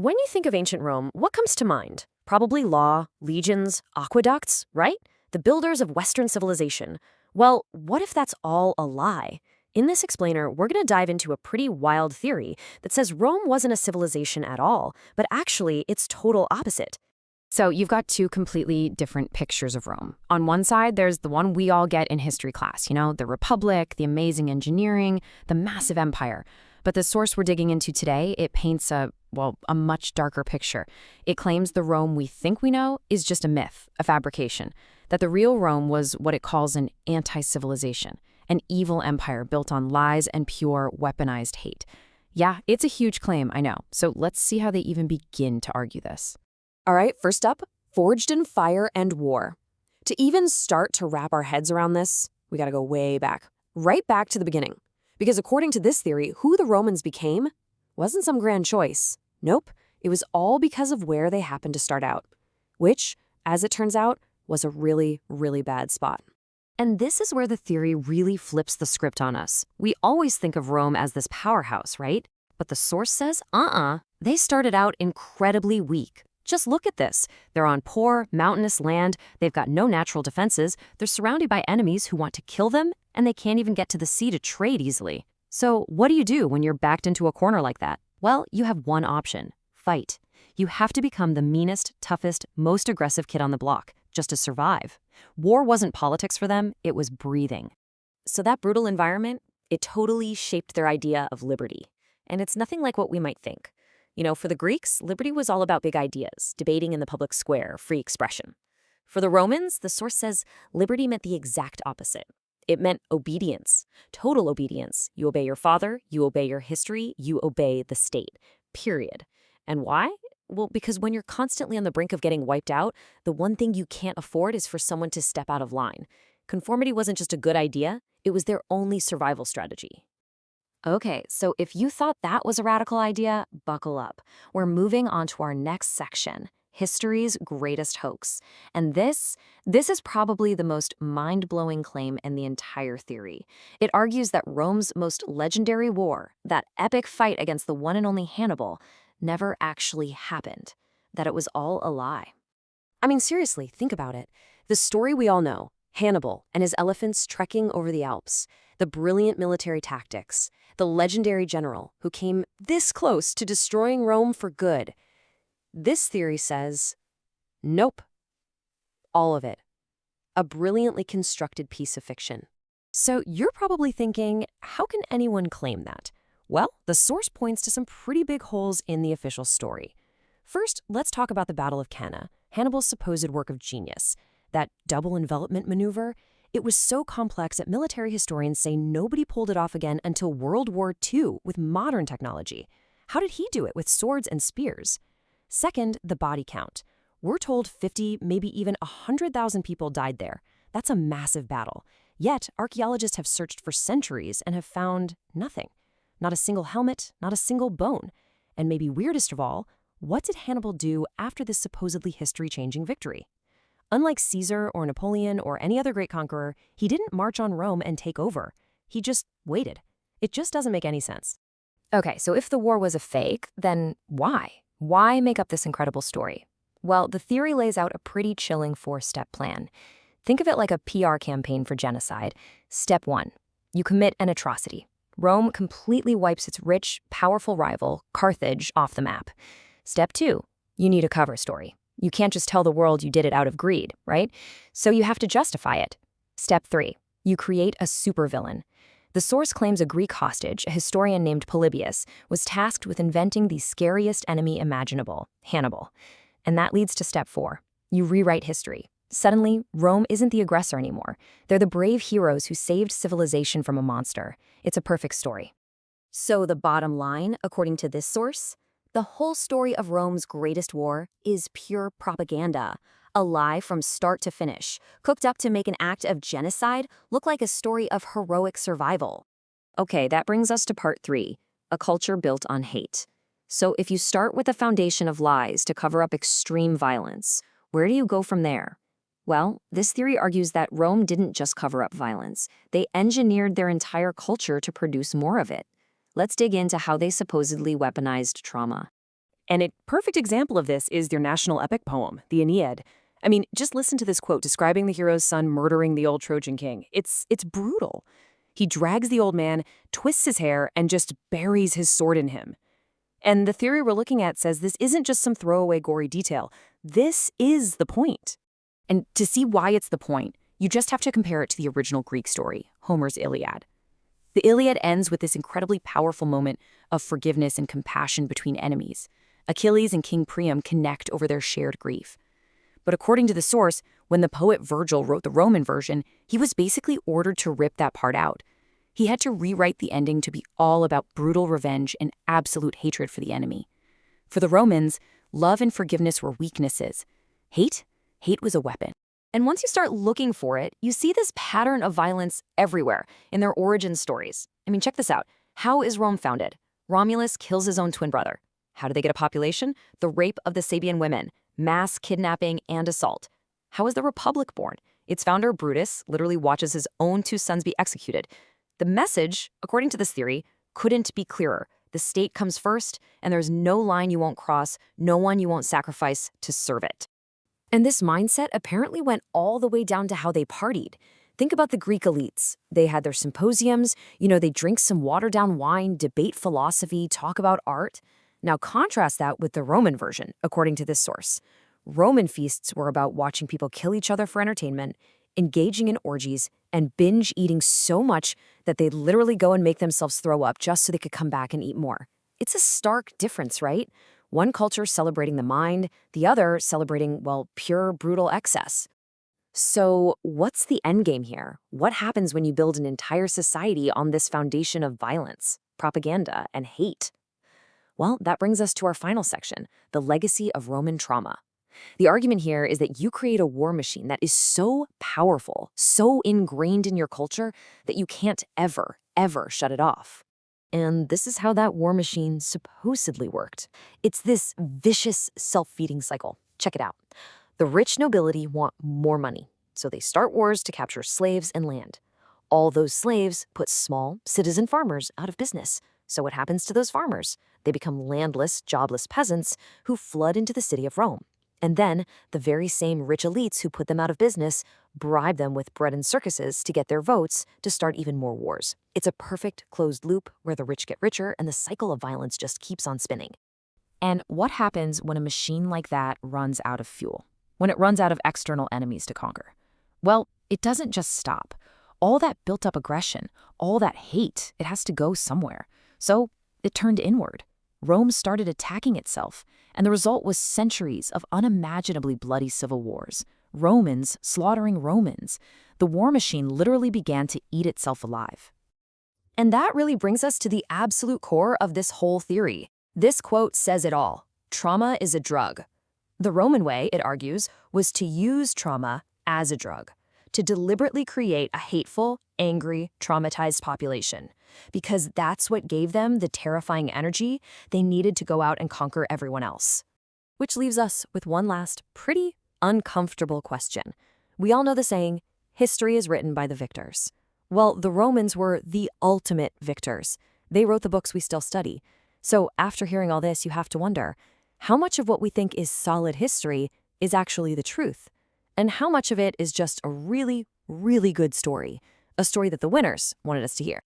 When you think of ancient Rome, what comes to mind? Probably law, legions, aqueducts, right? The builders of Western civilization. Well, what if that's all a lie? In this explainer, we're going to dive into a pretty wild theory that says Rome wasn't a civilization at all, but actually its total opposite. So you've got two completely different pictures of Rome. On one side, there's the one we all get in history class, the Republic, the amazing engineering, the massive empire. But the source we're digging into today, it paints a much darker picture. It claims the Rome we think we know is just a myth, a fabrication, that the real Rome was what it calls an anti-civilization, an evil empire built on lies and pure weaponized hate. Yeah, it's a huge claim, I know. So let's see how they even begin to argue this. All right, first up, forged in fire and war. To even start to wrap our heads around this, we got to go way back, right back to the beginning. Because according to this theory, who the Romans became wasn't some grand choice. Nope, it was all because of where they happened to start out, which, as it turns out, was a really, really bad spot. And this is where the theory really flips the script on us. We always think of Rome as this powerhouse, right? But the source says, they started out incredibly weak. Just look at this. They're on poor, mountainous land, they've got no natural defenses, they're surrounded by enemies who want to kill them, and they can't even get to the sea to trade easily. So what do you do when you're backed into a corner like that? Well, you have one option: fight. You have to become the meanest, toughest, most aggressive kid on the block, just to survive. War wasn't politics for them, it was breathing. So that brutal environment, it totally shaped their idea of liberty. And it's nothing like what we might think. For the Greeks, liberty was all about big ideas, debating in the public square, free expression. For the Romans, the source says liberty meant the exact opposite. It meant obedience, total obedience. You obey your father, you obey your history, you obey the state, period. And why? Well, because when you're constantly on the brink of getting wiped out, the one thing you can't afford is for someone to step out of line. Conformity wasn't just a good idea, it was their only survival strategy. Okay, so if you thought that was a radical idea, buckle up. We're moving on to our next section, history's greatest hoax. And this is probably the most mind-blowing claim in the entire theory. It argues that Rome's most legendary war, that epic fight against the one and only Hannibal, never actually happened, that it was all a lie. I mean, seriously, think about it. The story we all know, Hannibal and his elephants trekking over the Alps, the brilliant military tactics, the legendary general who came this close to destroying Rome for good. This theory says, nope. All of it. A brilliantly constructed piece of fiction. So you're probably thinking, how can anyone claim that? Well, the source points to some pretty big holes in the official story. First, let's talk about the Battle of Cannae, Hannibal's supposed work of genius. That double envelopment maneuver, it was so complex that military historians say nobody pulled it off again until World War II with modern technology. How did he do it with swords and spears? Second, the body count. We're told 50, maybe even 100,000 people died there. That's a massive battle. Yet, archaeologists have searched for centuries and have found nothing. Not a single helmet, not a single bone. And maybe weirdest of all, what did Hannibal do after this supposedly history-changing victory? Unlike Caesar or Napoleon or any other great conqueror, he didn't march on Rome and take over. He just waited. It just doesn't make any sense. Okay, so if the war was a fake, then why? Why make up this incredible story? Well, the theory lays out a pretty chilling 4-step plan. Think of it like a PR campaign for genocide. Step 1, you commit an atrocity. Rome completely wipes its rich, powerful rival, Carthage, off the map. Step 2, you need a cover story. You can't just tell the world you did it out of greed, right? So you have to justify it. Step 3, you create a supervillain. The source claims a Greek hostage, a historian named Polybius, was tasked with inventing the scariest enemy imaginable, Hannibal. And that leads to step 4, you rewrite history. Suddenly, Rome isn't the aggressor anymore. They're the brave heroes who saved civilization from a monster. It's a perfect story. So the bottom line, according to this source, the whole story of Rome's greatest war is pure propaganda, a lie from start to finish, cooked up to make an act of genocide look like a story of heroic survival. Okay, that brings us to part 3, a culture built on hate. So if you start with a foundation of lies to cover up extreme violence, where do you go from there? Well, this theory argues that Rome didn't just cover up violence. They engineered their entire culture to produce more of it. Let's dig into how they supposedly weaponized trauma. And a perfect example of this is their national epic poem, the Aeneid. I mean, just listen to this quote describing the hero's son murdering the old Trojan king. It's brutal. He drags the old man, twists his hair, and just buries his sword in him. And the theory we're looking at says this isn't just some throwaway gory detail. This is the point. And to see why it's the point, you just have to compare it to the original Greek story, Homer's Iliad. The Iliad ends with this incredibly powerful moment of forgiveness and compassion between enemies. Achilles and King Priam connect over their shared grief. But according to the source, when the poet Virgil wrote the Roman version, he was basically ordered to rip that part out. He had to rewrite the ending to be all about brutal revenge and absolute hatred for the enemy. For the Romans, love and forgiveness were weaknesses. Hate was a weapon. And once you start looking for it, you see this pattern of violence everywhere in their origin stories. I mean, check this out. How is Rome founded? Romulus kills his own twin brother. How do they get a population? The rape of the Sabian women, mass kidnapping, and assault. How is the Republic born? Its founder, Brutus, literally watches his own 2 sons be executed. The message, according to this theory, couldn't be clearer. The state comes first, and there's no line you won't cross, no one you won't sacrifice to serve it. And this mindset apparently went all the way down to how they partied. Think about the Greek elites. They had their symposiums, they drink some watered-down wine, debate philosophy, talk about art. Now contrast that with the Roman version, according to this source. Roman feasts were about watching people kill each other for entertainment, engaging in orgies, and binge eating so much that they'd literally go and make themselves throw up just so they could come back and eat more. It's a stark difference, right? One culture celebrating the mind, the other celebrating, pure, brutal excess. So what's the end game here? What happens when you build an entire society on this foundation of violence, propaganda, and hate? Well, that brings us to our final section, the legacy of Roman trauma. The argument here is that you create a war machine that is so powerful, so ingrained in your culture, that you can't ever shut it off. And this is how that war machine supposedly worked. It's this vicious self-feeding cycle. Check it out. The rich nobility want more money, so they start wars to capture slaves and land. All those slaves put small, citizen farmers out of business. So what happens to those farmers? They become landless, jobless peasants who flood into the city of Rome. And then the very same rich elites who put them out of business bribe them with bread and circuses to get their votes to start even more wars. It's a perfect closed loop where the rich get richer and the cycle of violence just keeps on spinning. And what happens when a machine like that runs out of fuel? When it runs out of external enemies to conquer? Well, it doesn't just stop. All that built-up aggression, all that hate, it has to go somewhere. So it turned inward. Rome started attacking itself, and the result was centuries of unimaginably bloody civil wars. Romans slaughtering Romans. The war machine literally began to eat itself alive. And that really brings us to the absolute core of this whole theory. This quote says it all. Trauma is a drug. The Roman way, it argues, was to use trauma as a drug, to deliberately create a hateful, angry, traumatized population, because that's what gave them the terrifying energy they needed to go out and conquer everyone else. Which leaves us with one last pretty uncomfortable question. We all know the saying, history is written by the victors. Well, the Romans were the ultimate victors. They wrote the books we still study. So after hearing all this, you have to wonder, how much of what we think is solid history is actually the truth? And how much of it is just a really, really good story? A story that the winners wanted us to hear.